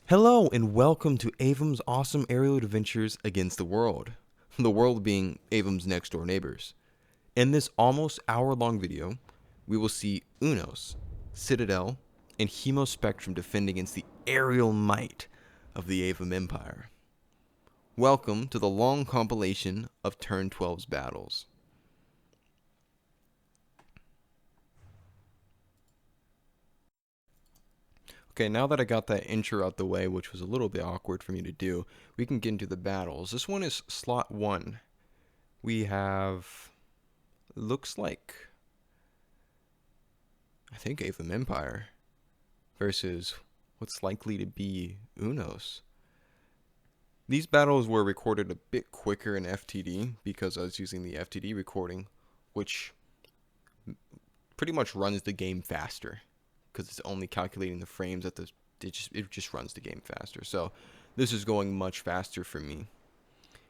Hello and welcome to Avem's awesome aerial adventures against the world being Avem's next door neighbors. In this almost hour-long video, we will see Unos, Citadel, and Hemospectrum defend against the aerial might of the Avem Empire. Welcome to the long compilation of Turn 12's battles. Okay, now that I got that intro out the way, which was a little bit awkward for me to do, we can get into the battles. This one is slot 1. We have, looks like, I think Avem Empire versus what's likely to be Unos. These battles were recorded a bit quicker in FTD because I was using the FTD recording, which pretty much runs the game faster because it's only calculating the frames at it just runs the game faster. So this is going much faster for me.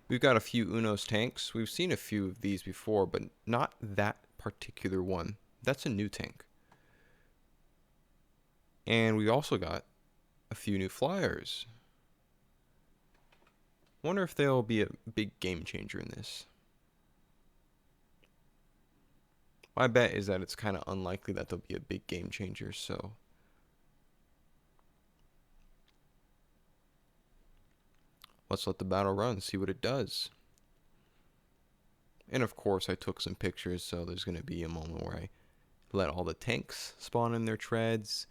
We've got a few Unos tanks. We've seen a few of these before, but not that particular one. That's a new tank. And we also got a few new flyers. Wonder if they'll be a big game changer in this. My bet is that it's kind of unlikely that they'll be a big game changer, so let's let the battle run, see what it does. And of course I took some pictures, so there's going to be a moment where I let all the tanks spawn in their treads,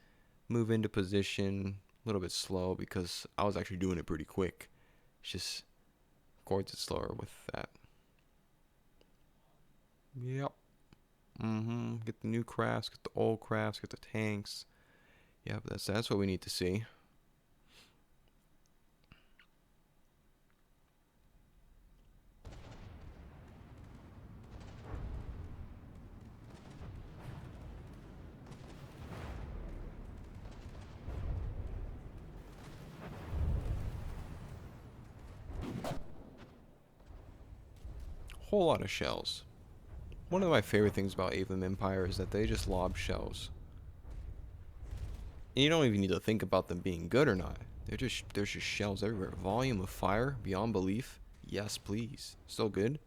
move into position, a little bit slow because I was actually doing it pretty quick. It's just, of course it's slower with that. Yep. Get the new crafts, get the old crafts, get the tanks. Yep, that's what we need to see. Whole lot of shells. One of my favorite things about Avem Empire is that they just lob shells. And you don't even need to think about them being good or not. There's just shells everywhere. Volume of fire beyond belief. Yes, please. So good.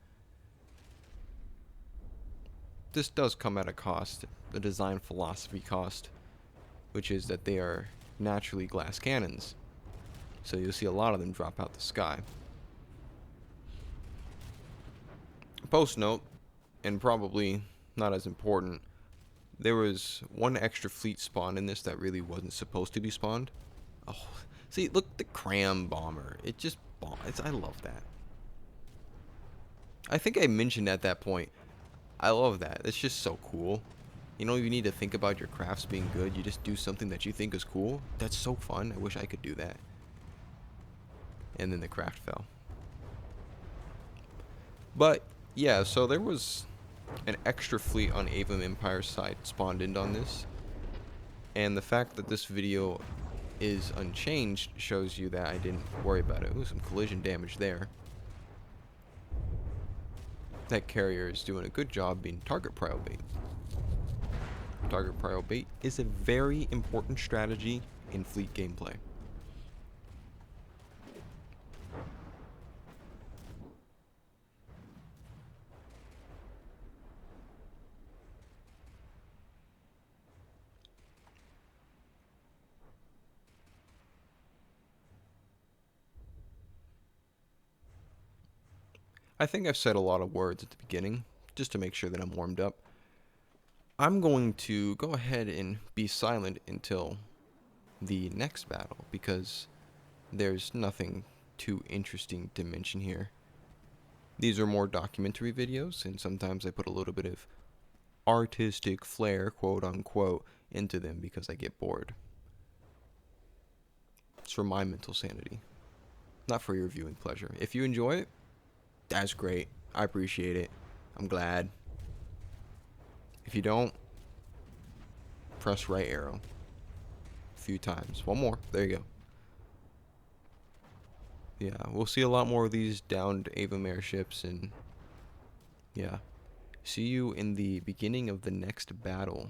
This does come at a cost, the design philosophy cost, which is that they are naturally glass cannons. So you'll see a lot of them drop out the sky. Post note, and probably not as important, there was one extra fleet spawned in this that really wasn't supposed to be spawned. Oh, see, look, the cram bomber. It just bombs. I love that. I think I mentioned at that point, I love that. It's just so cool. You don't even need to think about your crafts being good. You just do something that you think is cool. That's so fun. I wish I could do that. And then the craft fell. But yeah, so there was an extra fleet on Avem Empire's side spawned in on this, and the fact that this video is unchanged shows you that I didn't worry about it. Ooh, some collision damage there. That carrier is doing a good job being target prio bait. Target prio bait is a very important strategy in fleet gameplay. I think I've said a lot of words at the beginning, just to make sure that I'm warmed up. I'm going to go ahead and be silent until the next battle, because there's nothing too interesting to mention here. These are more documentary videos, and sometimes I put a little bit of artistic flair, quote unquote, into them because I get bored. It's for my mental sanity, not for your viewing pleasure. If you enjoy it, that's great. I appreciate it. I'm glad. If you don't, press right arrow a few times. One more. There you go. Yeah, we'll see a lot more of these downed Avem airships, and yeah. See you in the beginning of the next battle.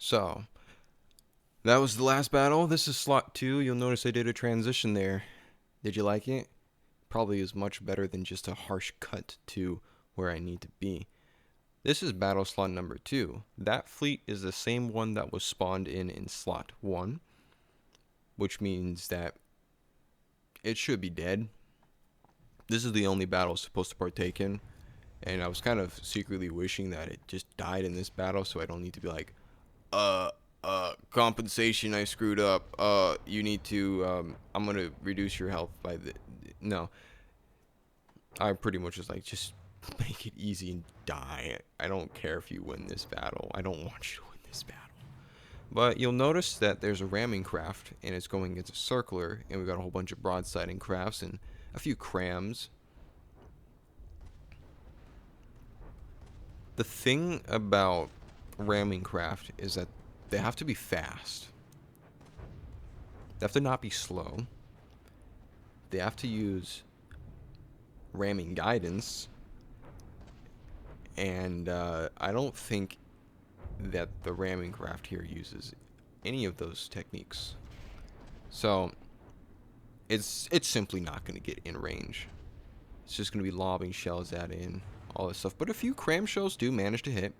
So, that was the last battle. This is slot 2. You'll notice I did a transition there. Did you like it? Probably is much better than just a harsh cut to where I need to be. This is battle slot number 2. That fleet is the same one that was spawned in slot 1, which means that it should be dead. This is the only battle I was supposed to partake in, and I was kind of secretly wishing that it just died in this battle so I don't need to be like, compensation, I screwed up, you need to, I'm gonna reduce your health by the, no. I pretty much was like, just make it easy and die. I don't care if you win this battle. I don't want you to win this battle. But you'll notice that there's a ramming craft, and it's going against a circler, and we've got a whole bunch of broadsiding crafts and a few crams. The thing about ramming craft is that they have to be fast. They have to not be slow. They have to use ramming guidance, and I don't think that the ramming craft here uses any of those techniques. So it's simply not going to get in range. It's just going to be lobbing shells at it and all this stuff. But a few cram shells do manage to hit.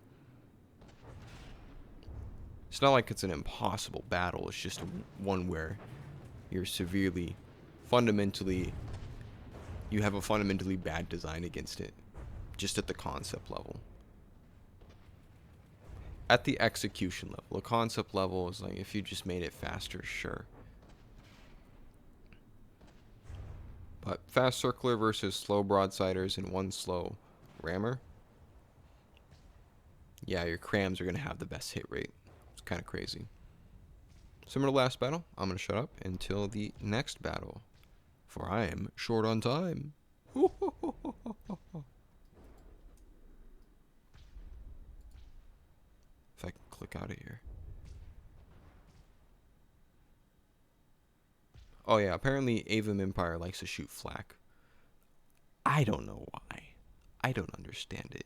It's not like it's an impossible battle. It's just one where you're severely, fundamentally, you have a fundamentally bad design against it, just at the concept level. At the execution level, the concept level is like, if you just made it faster, sure. But fast circler versus slow broadsiders and one slow rammer. Yeah, your crams are going to have the best hit rate. It's kind of crazy. Similar to last battle, I'm going to shut up until the next battle, for I am short on time. If I can click out of here. Oh yeah, apparently Avem Empire likes to shoot flak. I don't know why. I don't understand it.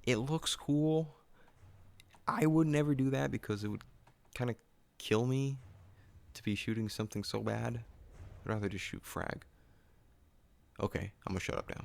It looks cool. I would never do that because it would kind of kill me to be shooting something so bad. I'd rather just shoot frag. Okay, I'm gonna shut up now.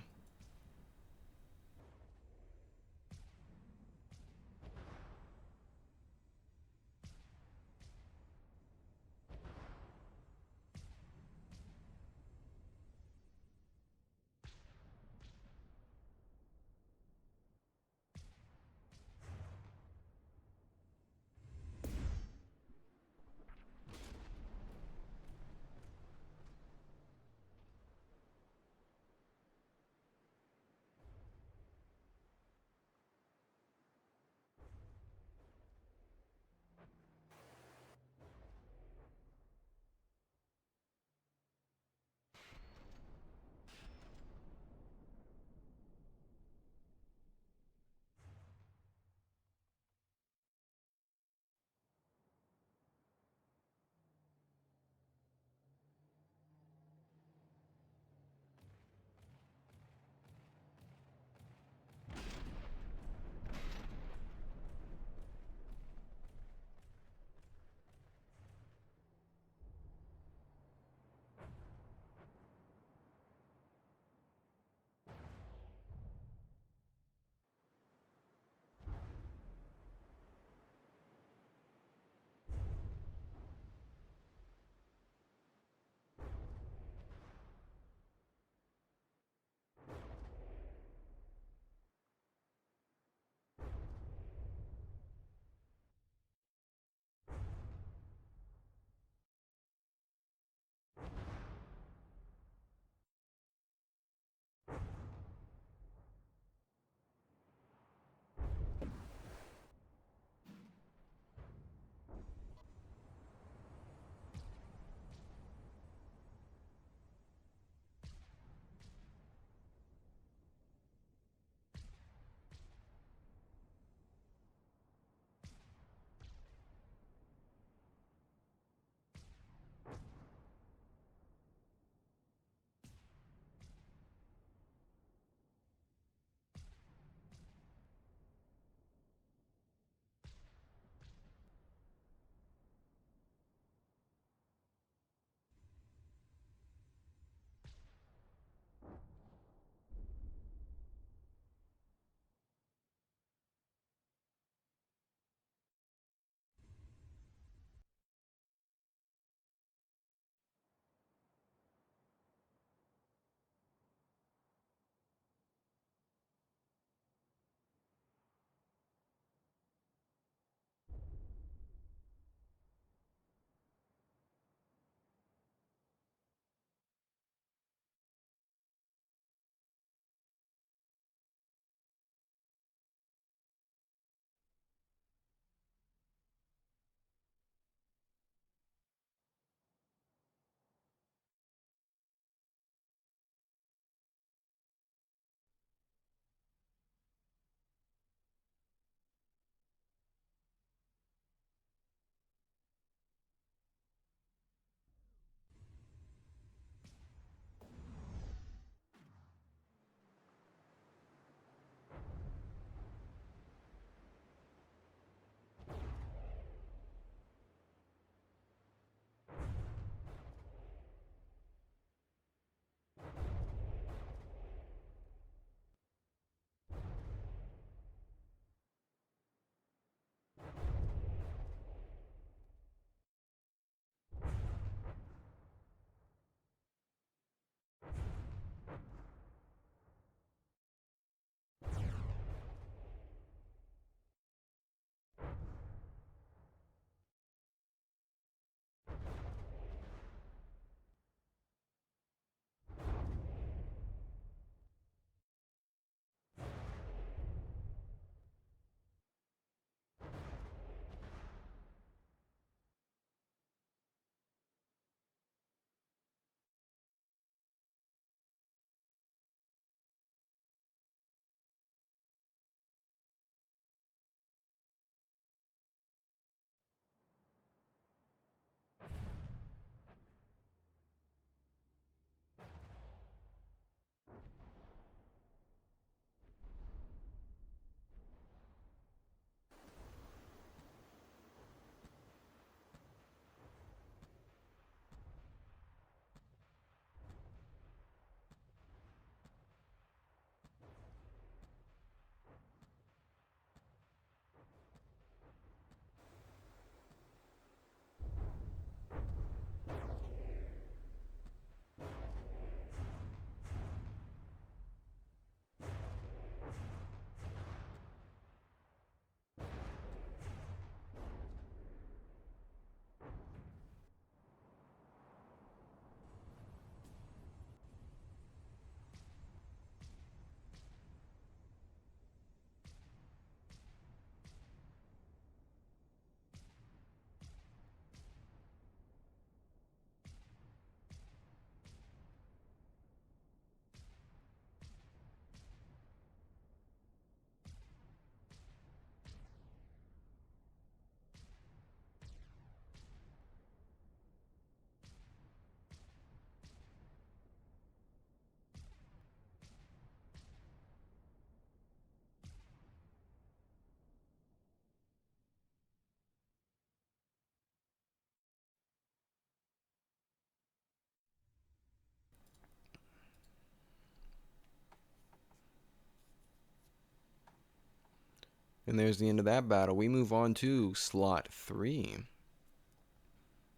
And there's the end of that battle. We move on to slot 3.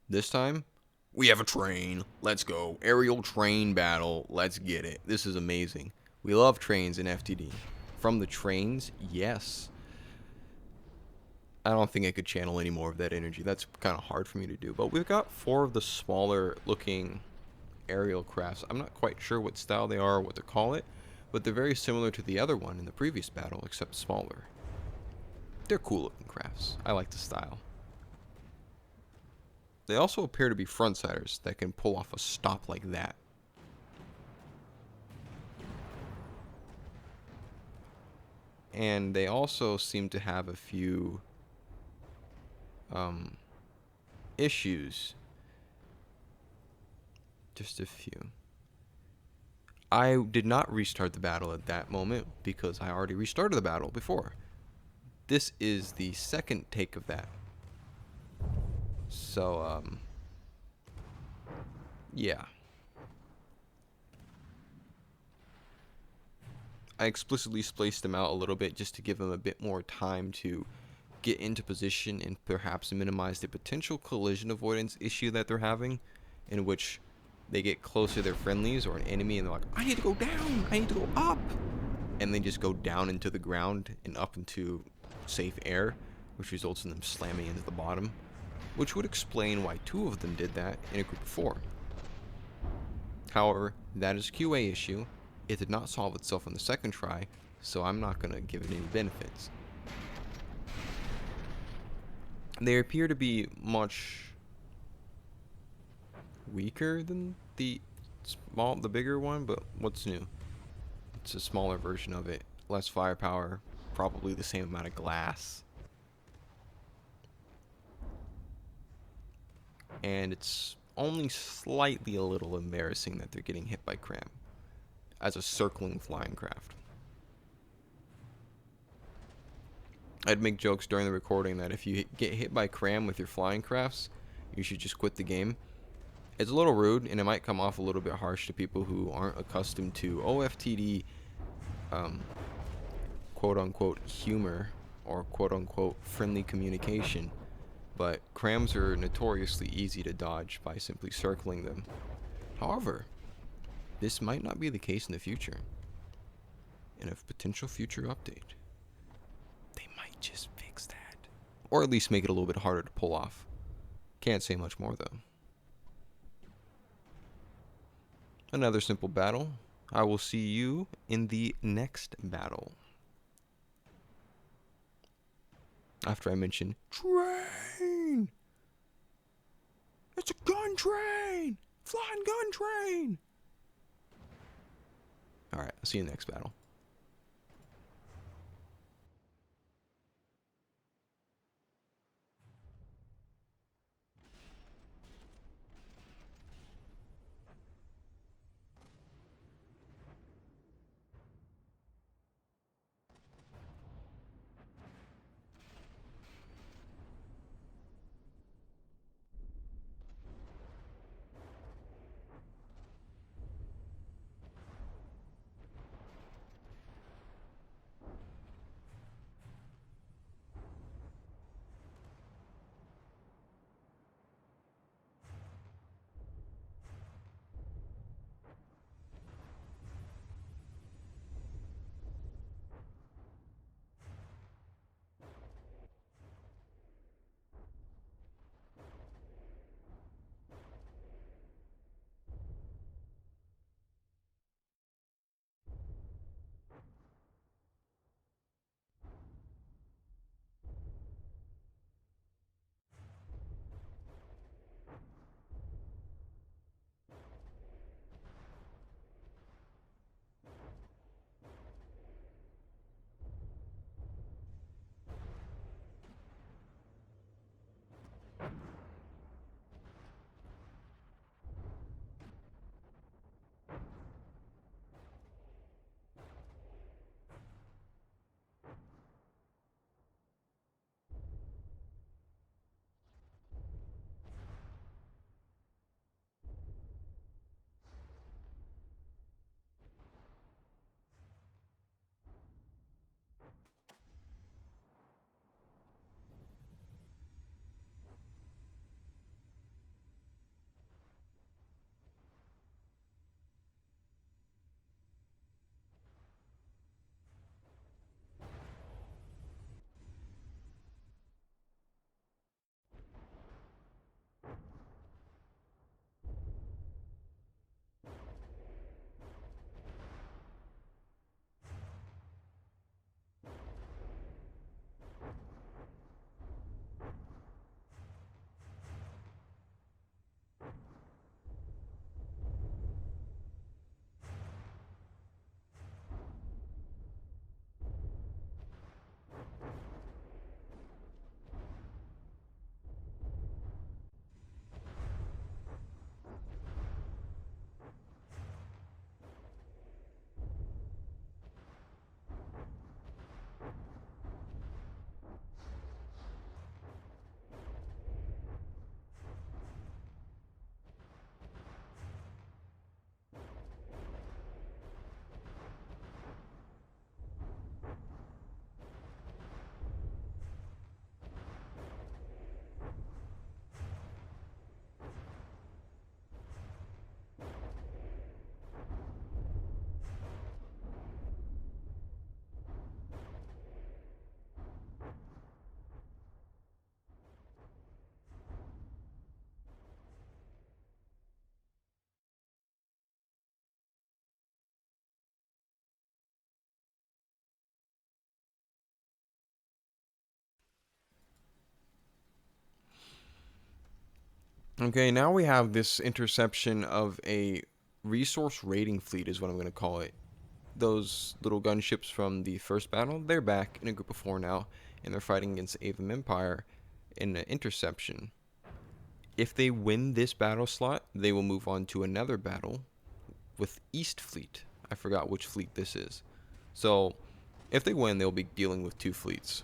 This time, we have a train. Let's go. Aerial train battle. Let's get it. This is amazing. We love trains in FTD. From the trains, yes. I don't think I could channel any more of that energy. That's kind of hard for me to do. But we've got 4 of the smaller looking aerial crafts. I'm not quite sure what style they are or what to call it, but they're very similar to the other one in the previous battle, except smaller. They're cool looking crafts. I like the style. They also appear to be frontsiders that can pull off a stop like that. And they also seem to have a few issues. Just a few. I did not restart the battle at that moment because I already restarted the battle before. This is the second take of that. So, yeah. I explicitly spaced them out a little bit just to give them a bit more time to get into position and perhaps minimize the potential collision avoidance issue that they're having, in which they get close to their friendlies or an enemy and they're like, I need to go down, I need to go up, and they just go down into the ground and up into safe air, which results in them slamming into the bottom, which would explain why 2 of them did that in a group of 4. However, that is a QA issue. It did not solve itself on the second try, so I'm not going to give it any benefits. They appear to be much weaker than the bigger one, but what's new? It's a smaller version of it, less firepower, probably the same amount of glass. And it's only slightly a little embarrassing that they're getting hit by Cram as a circling flying craft. I'd make jokes during the recording that if you get hit by Cram with your flying crafts, you should just quit the game. It's a little rude, and it might come off a little bit harsh to people who aren't accustomed to OFTD quote-unquote humor or quote-unquote friendly communication, but crams are notoriously easy to dodge by simply circling them. However, this might not be the case in the future. In a potential future update, they might just fix that. Or at least make it a little bit harder to pull off. Can't say much more though. Another simple battle. I will see you in the next battle. After I mention train! It's a gun train! Flying gun train! Alright, I'll see you in the next battle. Okay, now we have this interception of a resource raiding fleet is what I'm going to call it. Those little gunships from the first battle, they're back in a group of 4 now, and they're fighting against Avem Empire in an interception. If they win this battle slot, they will move on to another battle with East Fleet. I forgot which fleet this is. So, if they win, they'll be dealing with 2 fleets.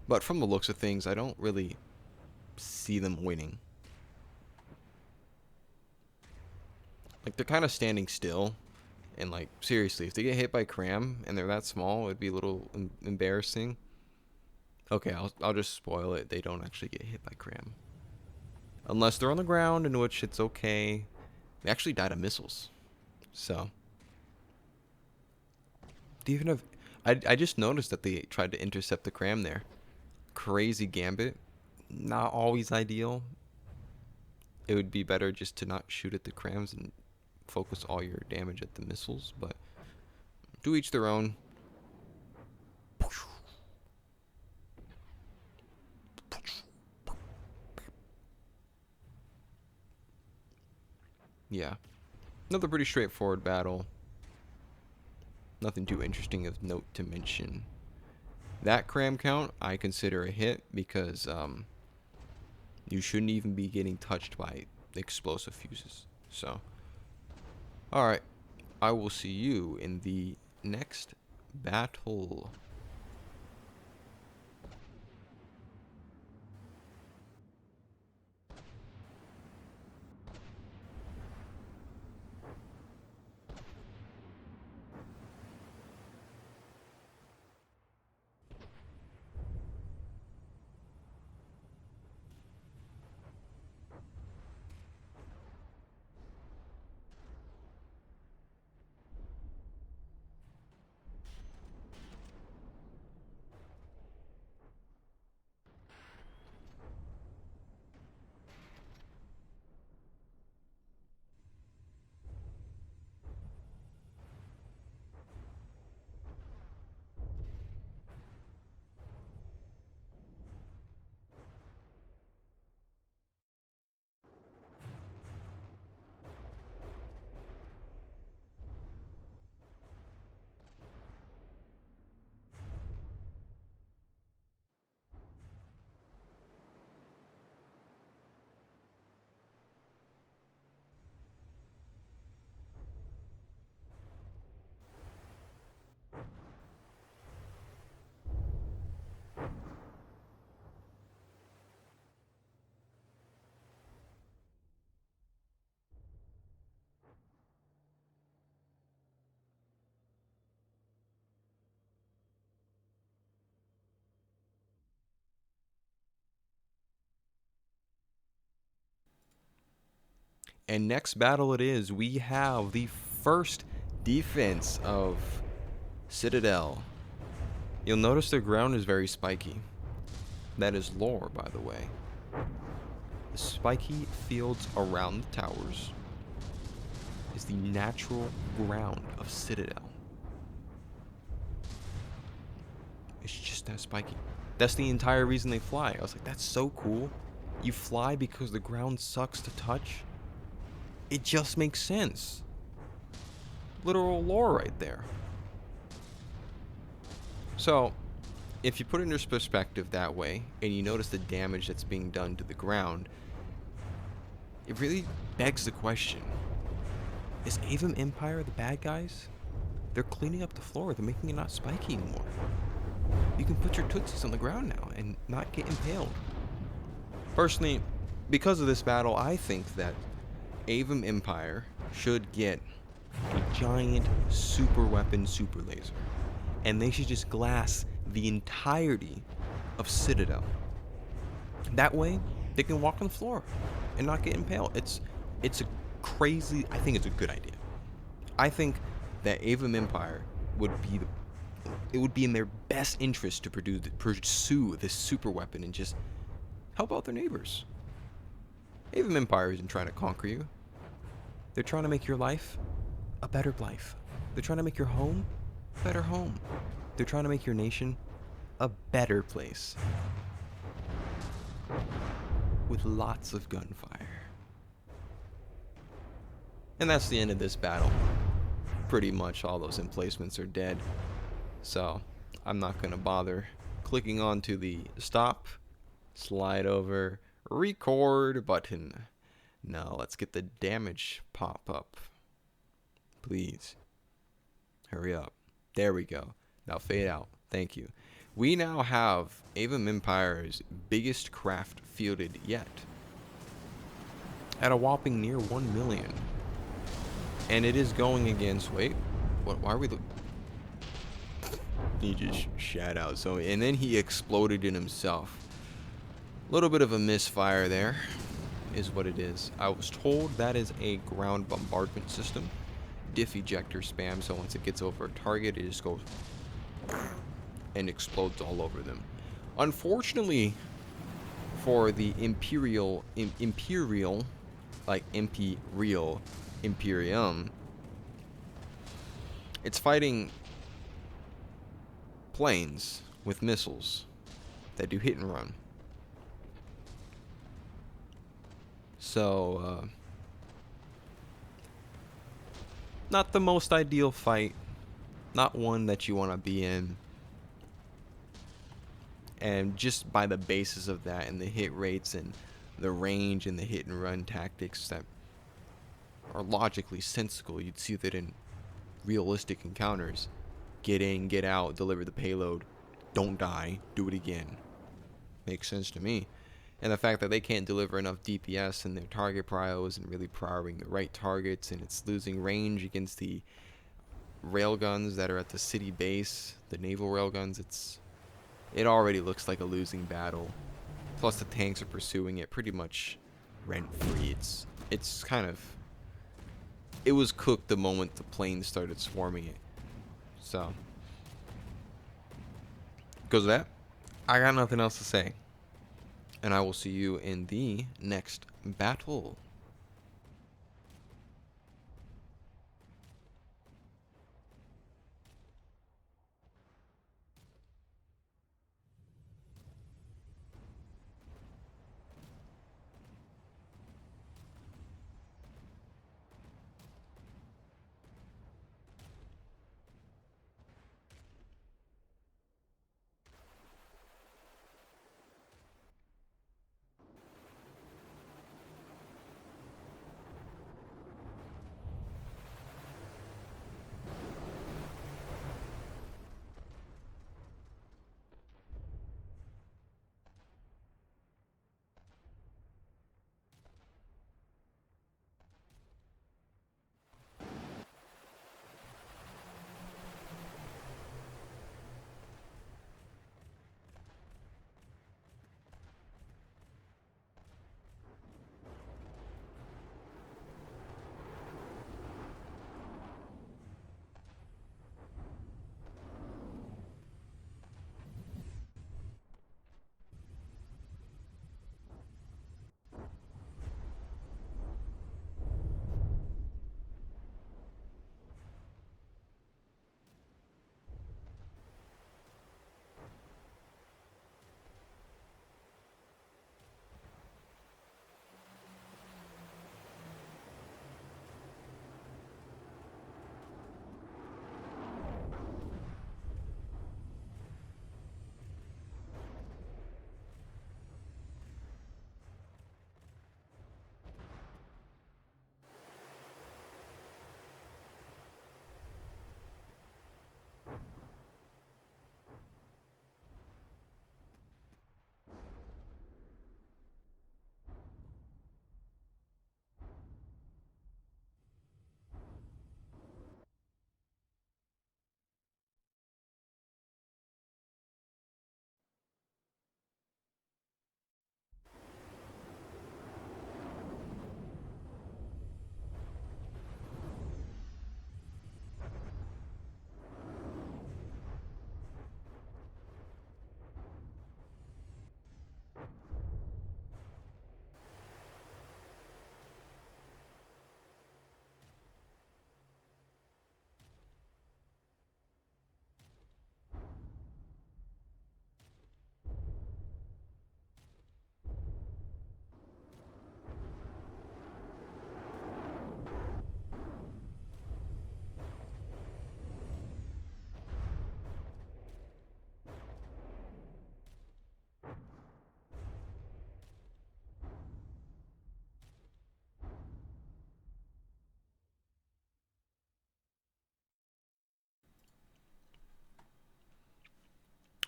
But from the looks of things, I don't really see them winning. Like, they're kind of standing still. And, like, seriously, if they get hit by Cram and they're that small, it'd be a little embarrassing. Okay, I'll just spoil it. They don't actually get hit by Cram. Unless they're on the ground, in which it's okay. They actually died of missiles. So. Do you even have... I just noticed that they tried to intercept the Cram there. Crazy gambit. Not always ideal. It would be better just to not shoot at the Crams and focus all your damage at the missiles, but to each their own. Yeah. Another pretty straightforward battle. Nothing too interesting of note to mention. That cram count I consider a hit because you shouldn't even be getting touched by explosive fuses. So, alright. I will see you in the next battle. And next battle it is. We have the first defense of Citadel. You'll notice the ground is very spiky. That is lore, by the way. The spiky fields around the towers is the natural ground of Citadel. It's just that spiky. That's the entire reason they fly. I was like, that's so cool. You fly because the ground sucks to touch? It just makes sense. Literal lore right there. So, if you put it in your perspective that way, and you notice the damage that's being done to the ground, it really begs the question, is Avem Empire the bad guys? They're cleaning up the floor, they're making it not spiky anymore. You can put your tootsies on the ground now and not get impaled. Personally, because of this battle, I think that Avem Empire should get a giant super weapon super laser. And they should just glass the entirety of Citadel. That way, they can walk on the floor and not get impaled. It's a crazy, I think it's a good idea. I think that Avem Empire it would be in their best interest to pursue this super weapon and just help out their neighbors. Avem Empire isn't trying to conquer you. They're trying to make your life a better life. They're trying to make your home a better home. They're trying to make your nation a better place. with lots of gunfire. And that's the end of this battle. Pretty much all those emplacements are dead. So I'm not going to bother clicking onto the stop, slide over, record button. Now let's get the damage pop up. Please. Hurry up. There we go. Now fade out. Thank you. We now have Avem Empire's biggest craft fielded yet, at a whopping near 1 million. And it is going against, wait, what, why are we, he just shat out, so, and then he exploded in himself. A little bit of a misfire there, is what it is. I was told that is a ground bombardment system. Diff ejector spam, so once it gets over a target, it just goes and explodes all over them. Unfortunately for the Imperial, like Imperial, Imperium, it's fighting planes with missiles that do hit and run. So, not the most ideal fight, not one that you want to be in. And just by the basis of that and the hit rates and the range and the hit and run tactics that are logically sensible, you'd see that in realistic encounters. Get in, get out, deliver the payload, don't die, do it again. Makes sense to me. And the fact that they can't deliver enough DPS and their target prio isn't really prioring the right targets, and it's losing range against the railguns that are at the city base, the naval railguns. It already looks like a losing battle. Plus the tanks are pursuing it pretty much rent-free. It's kind of, it was cooked the moment the planes started swarming it. So, because of that, I got nothing else to say. And I will see you in the next battle.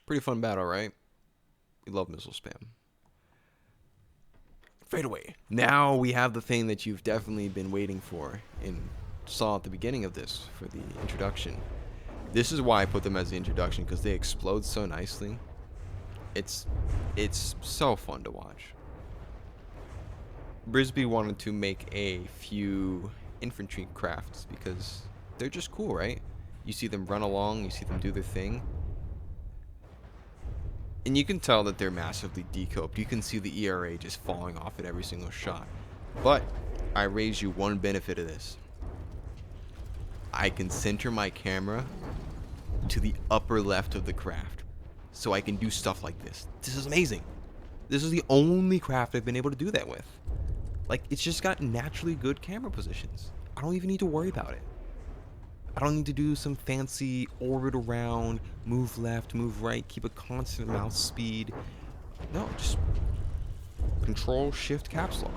Pretty fun battle, right? We love missile spam. Fade away. Now we have the thing that you've definitely been waiting for and saw at the beginning of this for the introduction. This is why I put them as the introduction, because they explode so nicely. It's so fun to watch. Brisby wanted to make a few infantry crafts because they're just cool, right? You see them run along, you see them do their thing. And you can tell that they're massively decoped. You can see the ERA just falling off at every single shot. But I raise you one benefit of this. I can center my camera to the upper left of the craft, so I can do stuff like this. This is amazing. This is the only craft I've been able to do that with. Like, it's just got naturally good camera positions. I don't even need to worry about it. I don't need to do some fancy orbit around, move left, move right, keep a constant mouse speed. No, just control, shift, caps lock.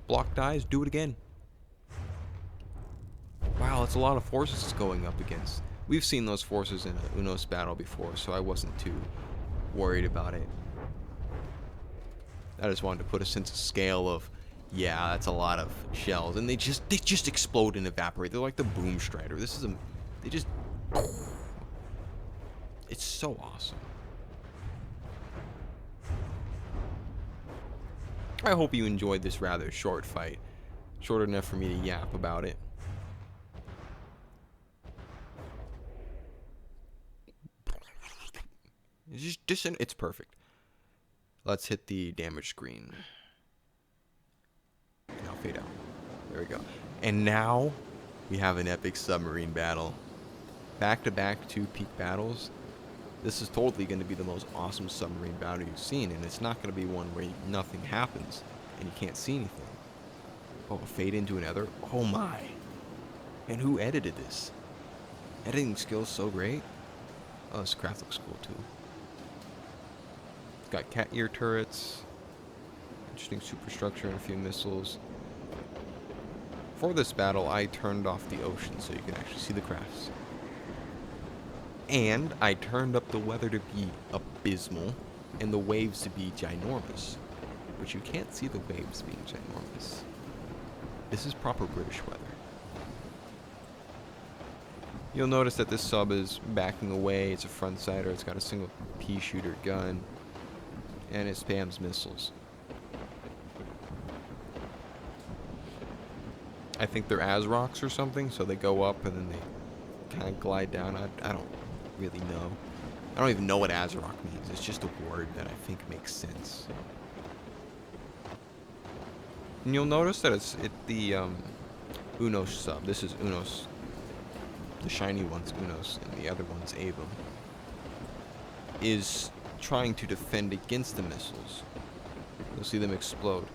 Block dies, do it again. Wow, that's a lot of forces it's going up against. We've seen those forces in a Unos battle before, so I wasn't too worried about it. I just wanted to put a sense of scale of, yeah, that's a lot of shells, and they just explode and evaporate. They're like the Boom Strider. This is it's so awesome. I hope you enjoyed this rather short fight, short enough for me to yap about it. It's perfect. Let's hit the damage screen. And I'll fade out. There we go. And now we have an epic submarine battle. Back-to-back 2 peak battles. This is totally going to be the most awesome submarine battle you've seen, and it's not going to be one where nothing happens and you can't see anything. Oh, fade into another. Oh my. And who edited this? Editing skills so great. Oh, this craft looks cool too. It's got cat ear turrets. Interesting superstructure and a few missiles. For this battle, I turned off the ocean so you can actually see the crafts. And I turned up the weather to be abysmal and the waves to be ginormous. But you can't see the waves being ginormous. This is proper British weather. You'll notice that this sub is backing away. It's a front sider. It's got a single pea shooter gun. And it spams missiles. I think they're ASROCs or something, so they go up and then they kind of glide down. I don't really know. I don't even know what ASROC means. It's just a word that I think makes sense. And you'll notice that it's the Unos sub. This is Unos. The shiny one's Unos, and the other one's Avem. Is trying to defend against the missiles. You'll see them explode.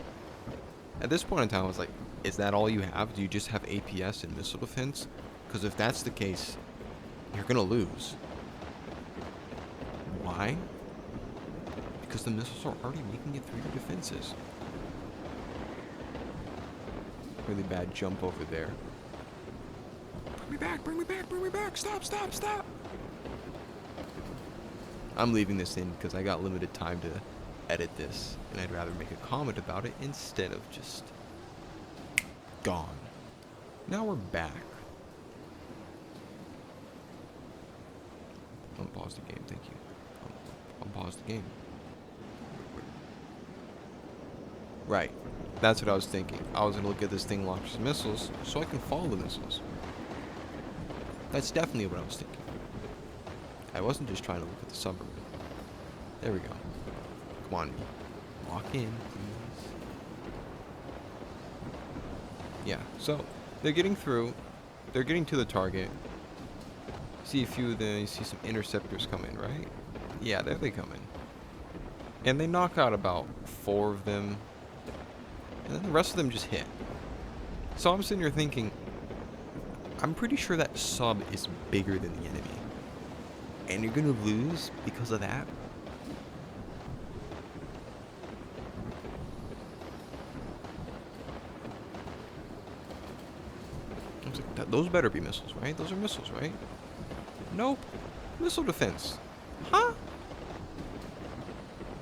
At this point in time, I was like, is that all you have? Do you just have APS and missile defense? Because if that's the case, you're going to lose. Why? Because the missiles are already making it through your defenses. Really bad jump over there. Bring me back, bring me back, bring me back. Stop, stop, stop. I'm leaving this in because I got limited time to edit this, and I'd rather make a comment about it instead of just gone. Now we're back. Unpause the game, thank you. Unpause the game. Right. That's what I was thinking. I was going to look at this thing launch missiles so I can follow the missiles. That's definitely what I was thinking. I wasn't just trying to look at the submarine. There we go. Come on. Lock in, please. Yeah, so they're getting through. They're getting to the target. See a few of them. You see some interceptors come in, right? Yeah, there they come in. And they knock out about 4 of them. And then the rest of them just hit. So I'm sitting here thinking, I'm pretty sure that sub is bigger than the enemy. And you're going to lose because of that? I was like, those better be missiles, right? Those are missiles, right? Nope. Missile defense. Huh?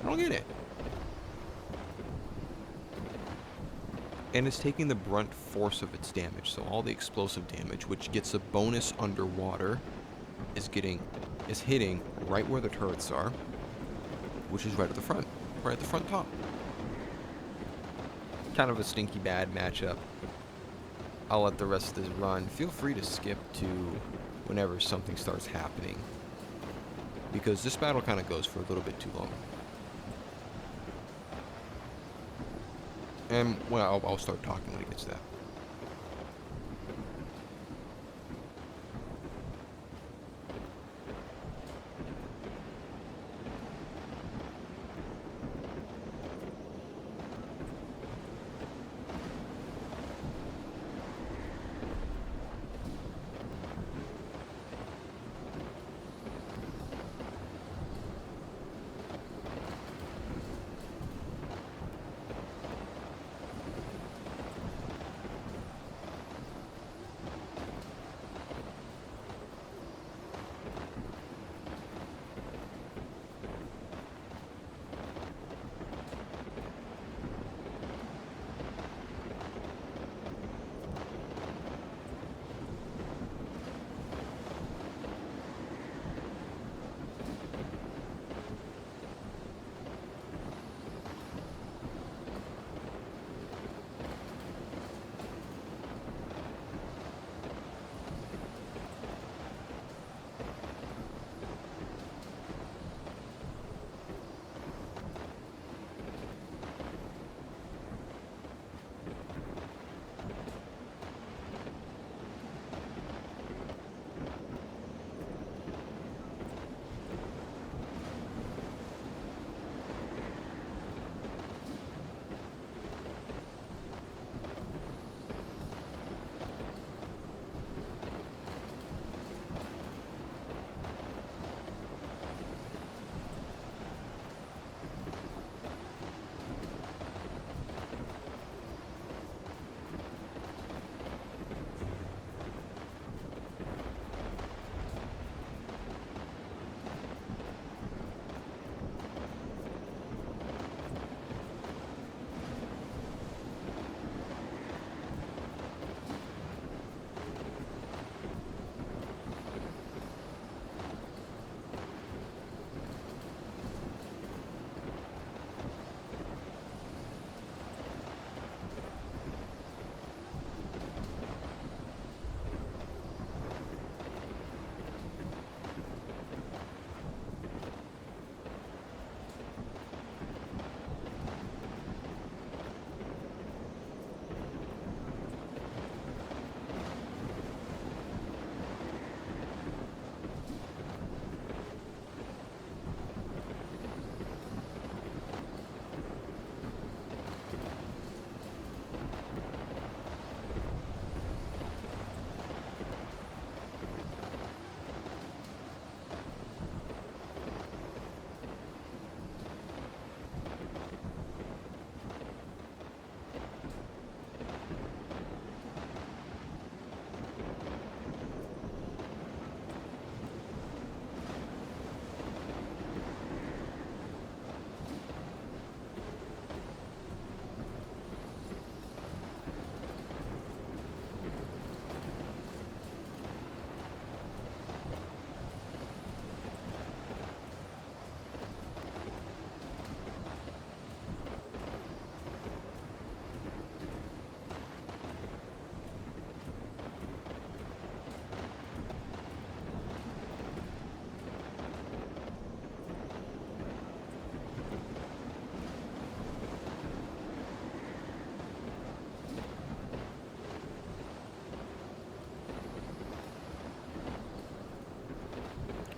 I don't get it. And it's taking the brunt force of its damage, so all the explosive damage, which gets a bonus underwater, is hitting right where the turrets are, which is right at the front, right at the front top. Kind of a stinky bad matchup. I'll let the rest of this run. Feel free to skip to whenever something starts happening, because this battle kind of goes for a little bit too long. And, well, I'll start talking when it gets to that.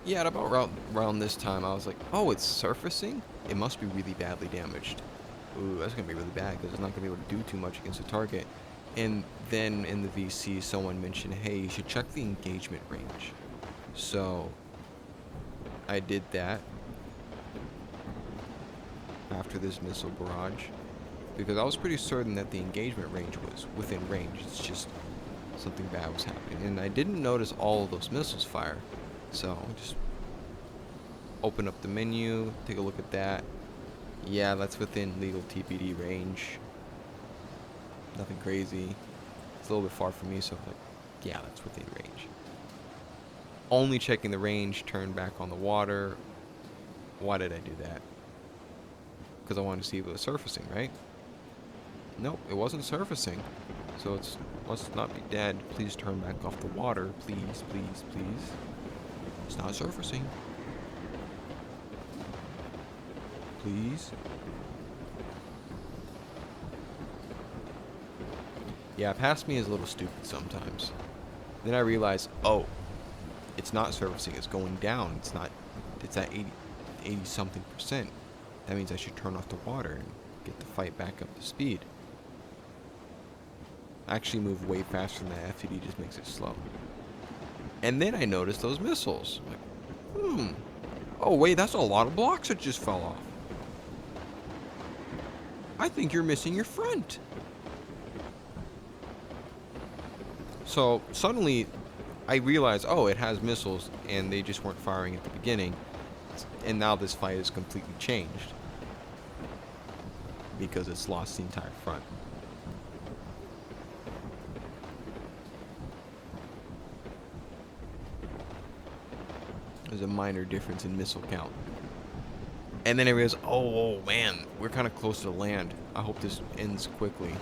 Yeah, at about around this time, I was like, oh, it's surfacing? It must be really badly damaged. Ooh, that's going to be really bad because it's not going to be able to do too much against the target. And then in the VC, someone mentioned, hey, you should check the engagement range. So I did that after this missile barrage because I was pretty certain that the engagement range was within range. It's just something bad was happening. And I didn't notice all of those missiles fire. So just Open up the menu, take a look at that. Yeah, that's within legal TPD range. Nothing crazy. It's a little bit far from me, so I'm like, yeah, that's within range. Only checking the range, turn back on the water. Why did I do that? Because I wanted to see if it was surfacing, right? Nope, it wasn't surfacing. So it's must not be dead. Please turn back off the water. Please, please, please. It's not surfacing. Please. Yeah, past me is a little stupid sometimes. Then I realize, oh, it's not surfacing. It's going down. It's at 80 something percent. That means I should turn off the water and get the fight back up to speed. I actually move way faster than that. FTD just makes it slow. And then I noticed those missiles. I'm like, oh wait, that's a lot of blocks that just fell off. I think you're missing your front. So suddenly I realized, oh, it has missiles and they just weren't firing at the beginning. And now this fight is completely changed because it's lost the entire front. There's a minor difference in missile count. And then I realized, oh man, we're kind of close to land. I hope this ends quickly.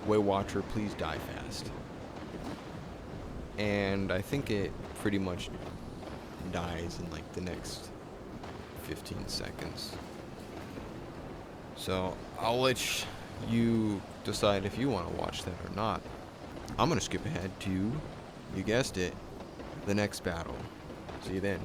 Whale Watcher, please die fast. And I think it pretty much dies in like the next 15 seconds. So I'll let you decide if you want to watch that or not. I'm going to skip ahead to, you guessed it, the next battle. See you then.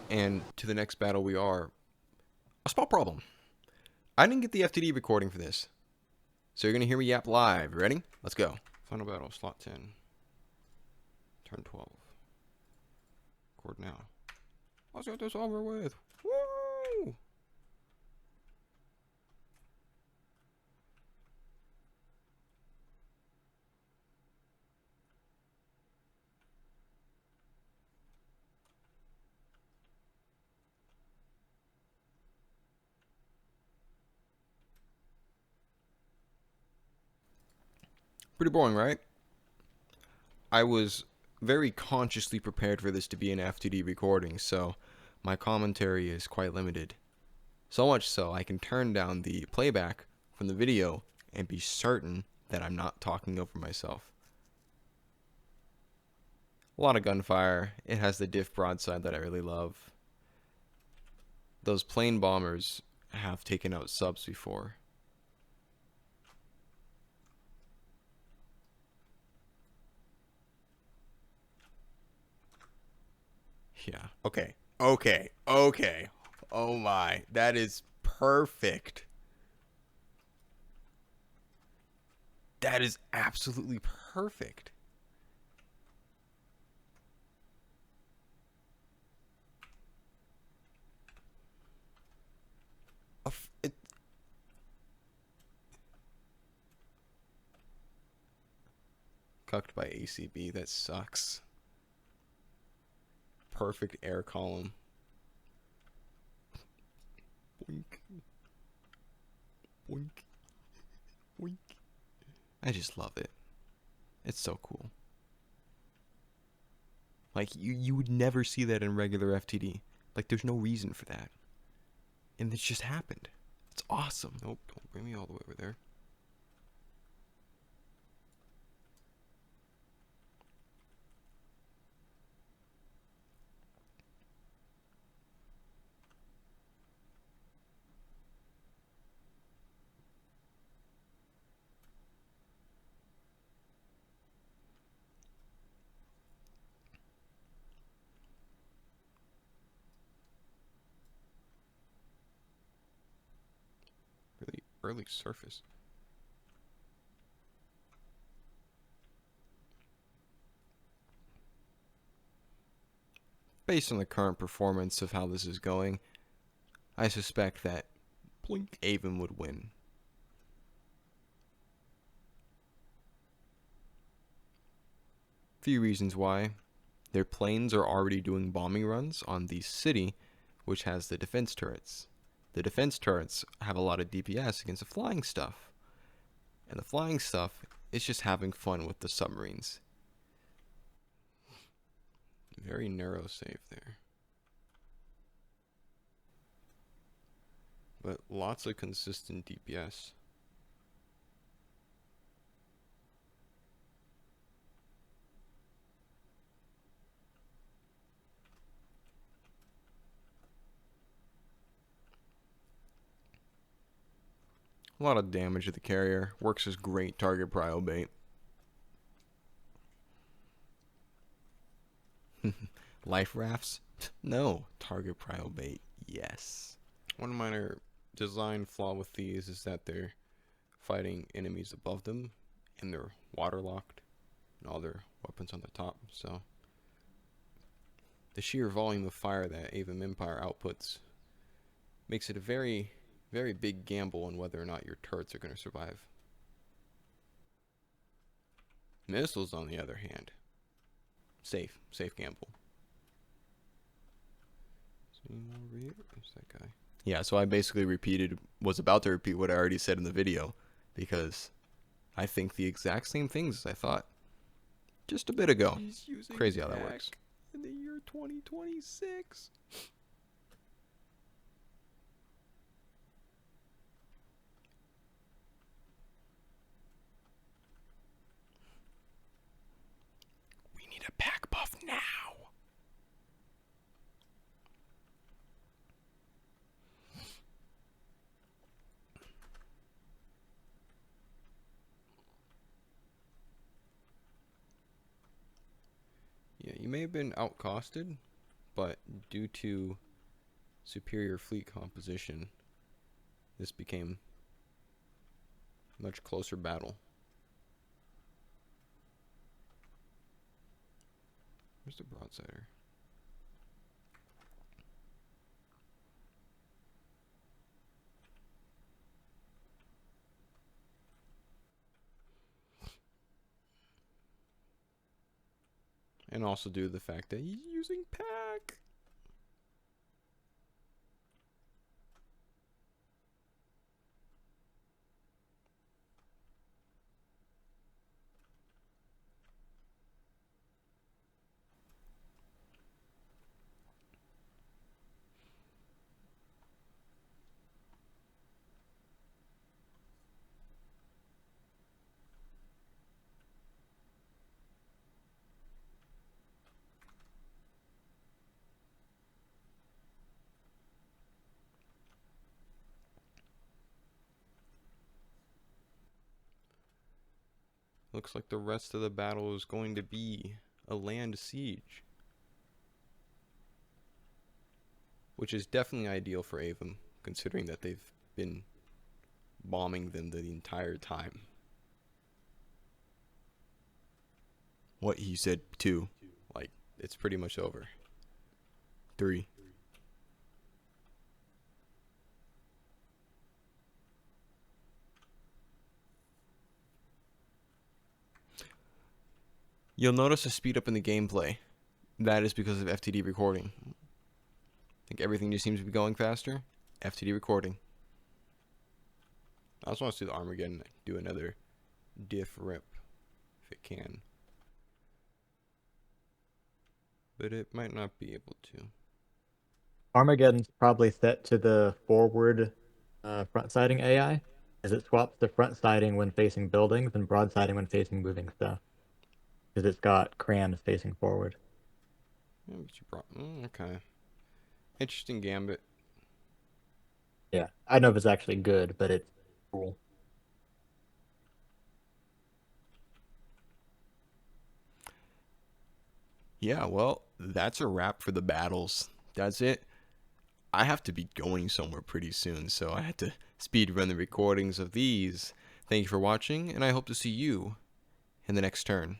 And to the next battle we are. A small problem. I didn't get the FTD recording for this. So you're going to hear me yap live. Ready? Let's go. Final battle, slot 10. Turn 12. Record now. Let's get this over with. Woo! Pretty boring, right? I was very consciously prepared for this to be an FTD recording, so my commentary is quite limited. So much so I can turn down the playback from the video and be certain that I'm not talking over myself. A lot of gunfire. It has the diff broadside that I really love. Those plane bombers have taken out subs before. Yeah. Okay. Okay. Okay. Oh my. That is perfect. That is absolutely perfect. It, cucked by ACB. That sucks. Perfect air column. Boink. Boink. Boink. I just love it. It's so cool. Like, you would never see that in regular FTD. Like, there's no reason for that. And it's just happened. It's awesome. Nope, don't bring me all the way over there. Really early surface. Based on the current performance of how this is going, I suspect that Blink Avem would win. Few reasons why. Their planes are already doing bombing runs on the city, which has the defense turrets. The defense turrets have a lot of DPS against the flying stuff. And the flying stuff is just having fun with the submarines. Very narrow save there. But lots of consistent DPS. A lot of damage to the carrier. Works as great target prio bait. Life rafts? No. Target prio bait. Yes. One minor design flaw with these is that they're fighting enemies above them and they're waterlocked and all their weapons on the top, so the sheer volume of fire that Avem Empire outputs makes it a very, very big gamble on whether or not your turrets are going to survive. Missiles, on the other hand, safe gamble. Over here? There's that guy. Yeah, so I basically was about to repeat what I already said in the video, because I think the exact same things as I thought just a bit ago. Crazy how that works. In the year 2026. We need a pack buff now. Yeah, you may have been outcosted, but due to superior fleet composition, this became a much closer battle. Where's the broadsider? And also due to the fact that he's using pack. Looks like the rest of the battle is going to be a land siege, which is definitely ideal for Avem, considering that they've been bombing them the entire time. What he said 2, like it's pretty much over. 3. You'll notice a speed up in the gameplay. That is because of FTD recording. I think everything just seems to be going faster. FTD recording. I also want to see the Armageddon do another diff rip if it can. But it might not be able to. Armageddon's probably set to the forward front sighting AI, as it swaps to front sighting when facing buildings and broadsiding when facing moving stuff. Because it's got crayons facing forward. Yeah, but you brought, okay. Interesting gambit. Yeah, I don't know if it's actually good, but it's cool. Yeah, well, that's a wrap for the battles. That's it. I have to be going somewhere pretty soon, so I had to speed run the recordings of these. Thank you for watching, and I hope to see you in the next turn.